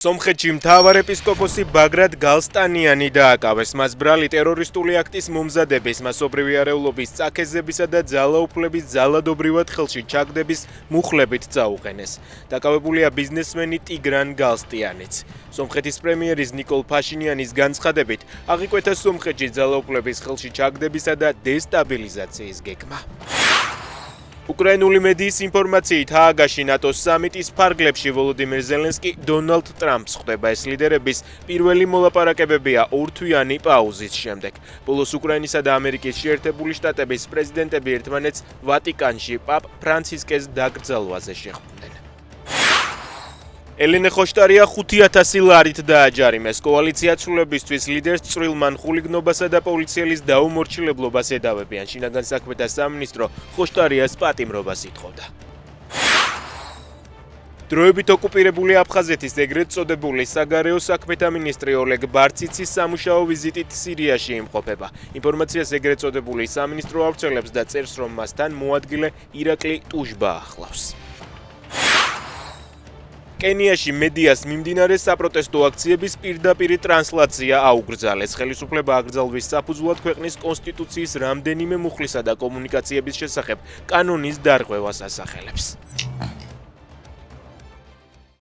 სომხეთში მთავარ ეპისკოპოსი ბაგრატ გალსტანიანი დააკავეს. მას ბრალი ტერორისტული აქტის მომზადების, მასობრივი არეულობის წაქეზებისა და ძალაუფლების ძალადობრივად ხელში ჩაგდების მუხლებით წაუყენეს. დაკავებულია ბიზნესმენი ტიგრან გალსტიანიც. სომხეთის პრემიერის ნიკოლ ფაშინიანის განცხადებით, აღიკვეთა სომხეთში ძალაუფლების ხელში ჩაგდებისა და დესტაბილიზაციის გეგმა. უკრაინული მედიის ინფორმაციით ჰააგაში ნატოს სამიტის ფარგლებში ვოლოდიმირ ზელენსკი დონალდ ტრამპს ხვდება. ეს ლიდერების პირველი მოლაპარაკებებია ორთვიანი პაუზის შემდეგ. ბოლოს უკრაინისა და ამერიკის შეერთებული შტატების პრეზიდენტები ერთმანეთს ვატიკანში პაპ ფრანცისკეს დაკრძალვაზე შეხვდნენ. ელენე ხოშტარია 5,000 ლარით დააჯარიმეს. კოალიცია ცვლილებისთვის ლიდერს წვრილმან ხულიგნობასა და პოლიციელის დაუმორჩილებლობას ედავებიან. შინაგან საქმეთა სამინისტრო ხოშტარიას პატიმრობას ითხოვდა. დროებით ოკუპირებული აფხაზეთის ეგრეთ წოდებული საგარეო საქმეთა მინისტრი ოლეგ ბარციცის სამუშაო ვიზიტით სირიაში იმყოფება. ინფორმაციას ეგრეთ წოდებული სამინისტრო ავრცელებს და წერს, რომ მასთან მოადგილე ირაკლი ტუშბა ახლავს. კენიაში მედიას მიმდინარე საპროტესტო აქციების პირდაპირი ტრანსლაცია აუგრძალეს. ხელისუფლება აკრძალვის საფუძვლად ქვეყნის კონსტიტუციის რამდენიმე მუხლისა და კომუნიკაციების შესახებ კანონის დარღვევას ასახელებს.